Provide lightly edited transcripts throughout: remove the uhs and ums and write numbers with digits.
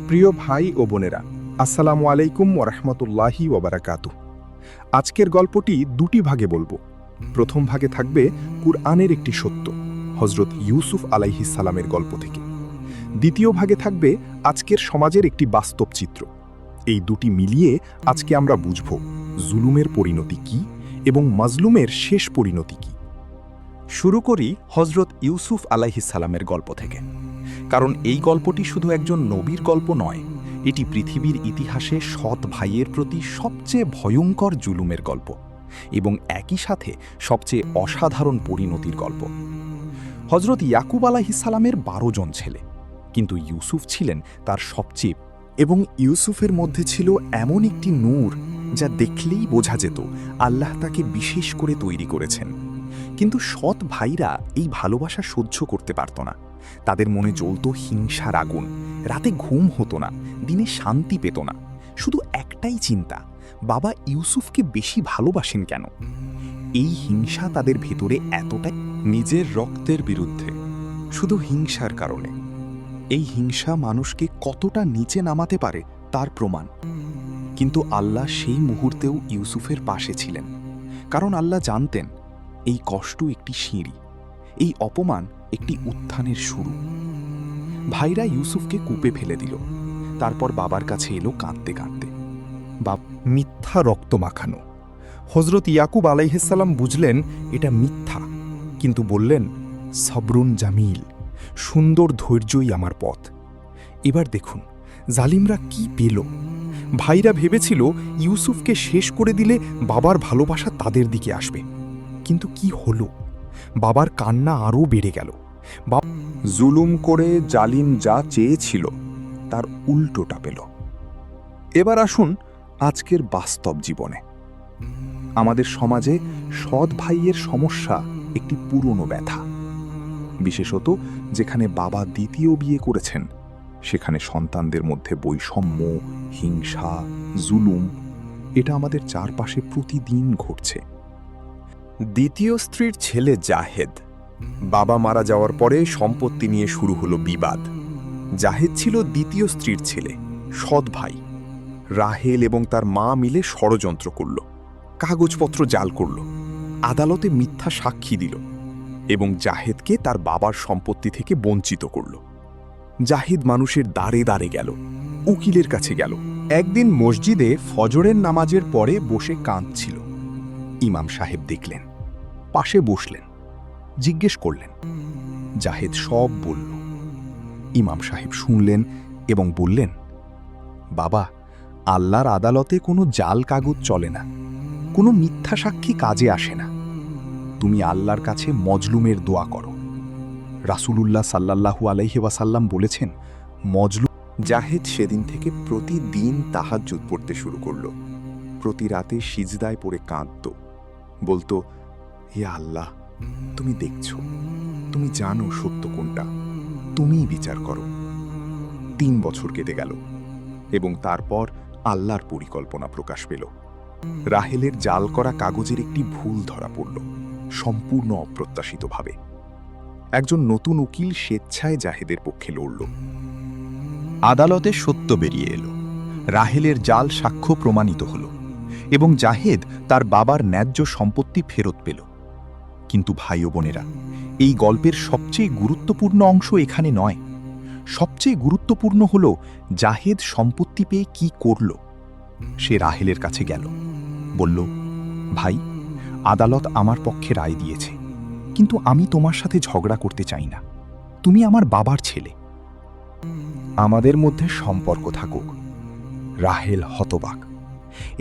প্রিয় ভাই ও বোনেরা, আসসালামু আলাইকুম ওরহমতুল্লাহি ওবারাকাতু। আজকের গল্পটি দুটি ভাগে বলবো। প্রথম ভাগে থাকবে কুরআনের একটি সত্য, হজরত ইউসুফ আলাইহিস সালামের গল্প থেকে। দ্বিতীয় ভাগে থাকবে আজকের সমাজের একটি বাস্তব চিত্র। এই দুটি মিলিয়ে আজকে আমরা বুঝব জুলুমের পরিণতি কি এবং মাজলুমের শেষ পরিণতি কি। শুরু করি হজরত ইউসুফ আলাইহিস সালামের গল্প থেকে, কারণ এই গল্পটি শুধু একজন নবীর গল্প নয়, এটি পৃথিবীর ইতিহাসে সৎ ভাইয়ের প্রতি সবচেয়ে ভয়ঙ্কর জুলুমের গল্প এবং একই সাথে সবচেয়ে অসাধারণ পরিণতির গল্প। হজরত ইয়াকুব আলাইহিস সালামের 12 জন ছেলে, কিন্তু ইউসুফ ছিলেন তার সবচেয়ে, এবং ইউসুফের মধ্যে ছিল এমন একটি নূর যা দেখলেই বোঝা যেত আল্লাহ তাকে বিশেষ করে তৈরি করেছেন। কিন্তু সৎ ভাইরা এই ভালোবাসা সহ্য করতে পারত না। তাদের মনে জ্বলত হিংসার আগুন, রাতে ঘুম হতো না, দিনে শান্তি পেত না। শুধু একটাই চিন্তা, বাবা ইউসুফকে বেশি ভালোবাসেন কেন? এই হিংসা তাদের ভেতরে এতটাই, নিজের রক্তের বিরুদ্ধে শুধু হিংসার কারণে। এই হিংসা মানুষকে কতটা নিচে নামাতে পারে তার প্রমাণ। কিন্তু আল্লাহ সেই মুহূর্তেও ইউসুফের পাশে ছিলেন, কারণ আল্লাহ জানতেন এই কষ্ট একটি সিঁড়ি, এই অপমান একটি উত্থানের শুরু। ভাইরা ইউসুফকে কূপে ফেলে দিল, তারপর বাবার কাছে এলো কাঁদতে কাঁদতে। মিথ্যা রক্ত মাখানো। হজরত ইয়াকুব আলাইহিস সালাম বুঝলেন এটা মিথ্যা, কিন্তু বললেন, সবরুন জামিল, সুন্দর ধৈর্যই আমার পথ। এবার দেখুন জালিমরা কি পেল। ভাইরা ভেবেছিল ইউসুফকে শেষ করে দিলে বাবার ভালোবাসা তাদের দিকে আসবে, কিন্তু কি হলো? বাবার কান্না আরও বেড়ে গেল। জুলুম করে জালিম যা চেয়েছিল তার উল্টোটা পেল। এবার আসুন আজকের বাস্তব জীবনে। আমাদের সমাজে সৎ ভাইয়ের সমস্যা একটি পুরনো ব্যথা, বিশেষত যেখানে বাবা দ্বিতীয় বিয়ে করেছেন, সেখানে সন্তানদের মধ্যে বৈষম্য, হিংসা, জুলুম, এটা আমাদের চারপাশে প্রতিদিন ঘটছে। দ্বিতীয় স্ত্রীর ছেলে জাহেদ, বাবা মারা যাওয়ার পরে সম্পত্তি নিয়ে শুরু হলো বিবাদ। জাহেদ ছিল দ্বিতীয় স্ত্রীর ছেলে, সৎ ভাই। রাহেল এবং তার মা মিলে ষড়যন্ত্র করল, কাগজপত্র জাল করল, আদালতে মিথ্যা সাক্ষী দিল এবং জাহেদকে তার বাবার সম্পত্তি থেকে বঞ্চিত করল। জাহিদ মানুষের দ্বারে দ্বারে গেল, উকিলের কাছে গেল। একদিন মসজিদে ফজরের নামাজের পরে বসে কাঁদছিল। ইমাম সাহেব দেখলেন, পাশে বসলেন, জিজ্ঞেস করলেন। জাহেদ সব বলল। ইমাম সাহেব শুনলেন এবং বললেন, বাবা, আল্লাহর আদালতে কোনো জাল কাগজ চলে না, কোনো মিথ্যা সাক্ষী কাজে আসে না। তুমি আল্লাহর কাছে মজলুমের দোয়া করো। রাসূলুল্লাহ সাল্লাল্লাহু আলাইহি ওয়াসাল্লাম বলেছেন, মজলুম। জাহেদ সেদিন থেকে প্রতিদিন তাহাজ্জুদ পড়তে শুরু করল। প্রতি রাতে সিজদায় পড়ে কাঁদত, বলতো, হে আল্লাহ, তুমি দেখছো, তুমি জানো সত্য কোনটা, তুমিই বিচার করো। 3 বছর কেটে গেল এবং তারপর আল্লাহর পরিকল্পনা প্রকাশ পেল। রাহেলের জাল করা কাগজের একটি ভুল ধরা পড়ল, সম্পূর্ণ অপ্রত্যাশিতভাবে। একজন নতুন উকিল স্বেচ্ছায় জাহেদের পক্ষে লড়ল। আদালতে সত্য বেরিয়ে এলো, রাহেলের জাল সাক্ষ্য প্রমাণিত হল এবং জাহেদ তার বাবার ন্যায্য সম্পত্তি ফেরত পেল। কিন্তু ভাই ও বোনেরা, এই গল্পের সবচেয়ে গুরুত্বপূর্ণ অংশ এখানে নয়। সবচেয়ে গুরুত্বপূর্ণ হল জাহেদ সম্পত্তি পেয়ে কি করল। সে রাহেলের কাছে গেল, বলল, ভাই, আদালত আমার পক্ষে রায় দিয়েছে, কিন্তু আমি তোমার সাথে ঝগড়া করতে চাই না। তুমি আমার বাবার ছেলে, আমাদের মধ্যে সম্পর্ক থাকুক। রাহেল হতবাক।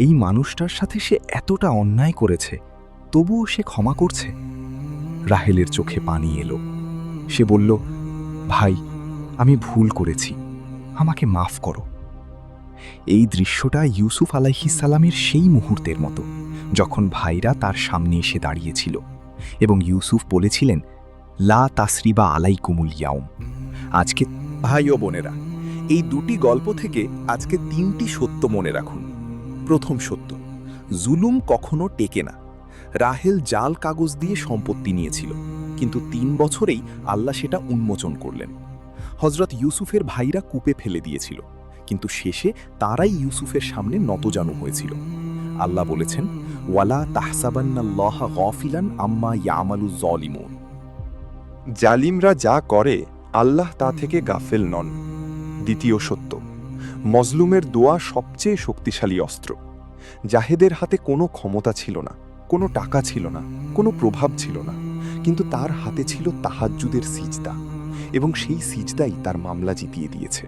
এই মানুষটার সাথে সে এতটা অন্যায় করেছে, তবুও সে ক্ষমা করছে। রাহেলের চোখে পানি এলো। সে বলল, ভাই, আমি ভুল করেছি, আমাকে মাফ করো। এই দৃশ্যটা ইউসুফ আলাইহিস সালামের সেই মুহূর্তের মতো, যখন ভাইরা তার সামনে এসে দাঁড়িয়েছিল এবং ইউসুফ বলেছিলেন, লা তাসরিবা আলাইকুমুল ইয়াউম। আজকে ভাই ও বোনেরা, এই দুটি গল্প থেকে আজকে 3টি সত্য মনে রাখুন। প্রথম সত্য, জুলুম কখনো টেকে না। রাহেল জাল কাগজ দিয়ে সম্পত্তি নিয়েছিল, কিন্তু 3 বছরেই আল্লাহ সেটা উন্মোচন করলেন। হজরত ইউসুফের ভাইরা কূপে ফেলে দিয়েছিল, কিন্তু শেষে তারাই ইউসুফের সামনে নতজানু হয়েছিল। আল্লাহ বলেছেন, ওয়ালা তাহসাবান্নাল্লাহা গাফিলান আম্মা ইয়ামালুজ জালিমুন। জালিমরা যা করে আল্লাহ তা থেকে গাফেল নন। দ্বিতীয় সত্য, মজলুমের দোয়া সবচেয়ে শক্তিশালী অস্ত্র। জাহেদের হাতে কোনো ক্ষমতা ছিল না, কোনো টাকা ছিল না, কোনো প্রভাব ছিল না, কিন্তু তার হাতে ছিল তাহাজ্জুদের সিজদা, এবং সেই সিজদাই তার মামলা জিতিয়ে দিয়েছে।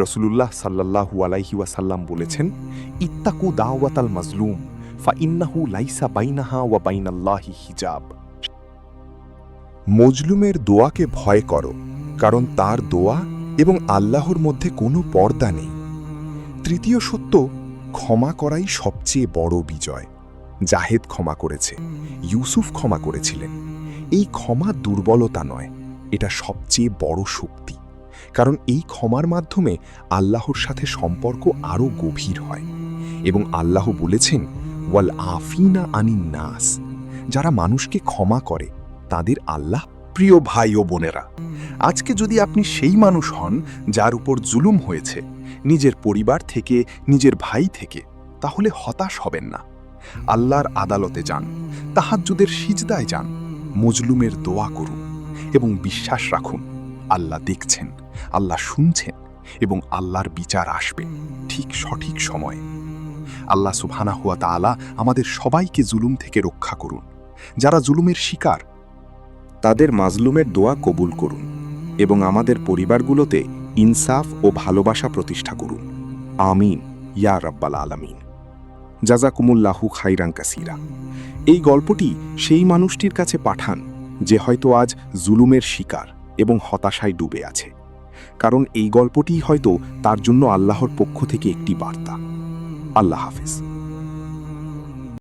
রসুলুল্লাহ সাল্লাল্লাহু আলাইহি ওয়াসাল্লাম বলেছেন, ইত্তাকু দাওয়াতাল মাজলুম ফা ইন্নাহু লাইসা বাইনাহা ওয়া বাইনাল্লাহি হিজাব। মজলুমের দোয়াকে ভয় করো, কারণ তার দোয়া এবং আল্লাহর মধ্যে কোনো পর্দা নেই। তৃতীয় সত্য, ক্ষমা করাই সবচেয়ে বড় বিজয়। জাহেদ ক্ষমা করেছে, ইউসুফ ক্ষমা করেছিলেন। এই ক্ষমা দুর্বলতা নয়, এটা সবচেয়ে বড় শক্তি, কারণ এই ক্ষমার মাধ্যমে আল্লাহর সাথে সম্পর্ক আরও গভীর হয়। এবং আল্লাহ বলেছেন, ওয়াল আফিনা আনিন নাস, যারা মানুষকে ক্ষমা করে তাদের আল্লাহ। প্রিয় ভাই ও বোনেরা, আজকে যদি আপনি সেই মানুষ হন যার উপর জুলুম হয়েছে, নিজের পরিবার থেকে, নিজের ভাই থেকে, তাহলে হতাশ হবেন না। আল্লাহর আদালতে যান, তাহাজ্জুদের সিজদায় যান, মজলুমের দোয়া করুন এবং বিশ্বাস রাখুন, আল্লাহ দেখছেন, আল্লাহ শুনছেন এবং আল্লাহর বিচার আসবে ঠিক সঠিক সময়ে। আল্লাহ সুবহানাহু ওয়া তাআলা আমাদের সবাইকে জুলুম থেকে রক্ষা করুন। যারা জুলুমের শিকার, তাদের মাজলুমের দোয়া কবুল করুন এবং আমাদের পরিবারগুলোতে ইনসাফ ও ভালোবাসা প্রতিষ্ঠা করুন। আমিন ইয়া রাব্বাল আলামিন। জাযাকুমুল্লাহু খাইরান কাসীরা। এই গল্পটি সেই মানুষটির কাছে পাঠান যে হয়তো আজ জুলুমের শিকার এবং হতাশায় ডুবে আছে, কারণ এই গল্পটিই হয়তো তার জন্য আল্লাহর পক্ষ থেকে একটি বার্তা। আল্লাহ হাফেজ।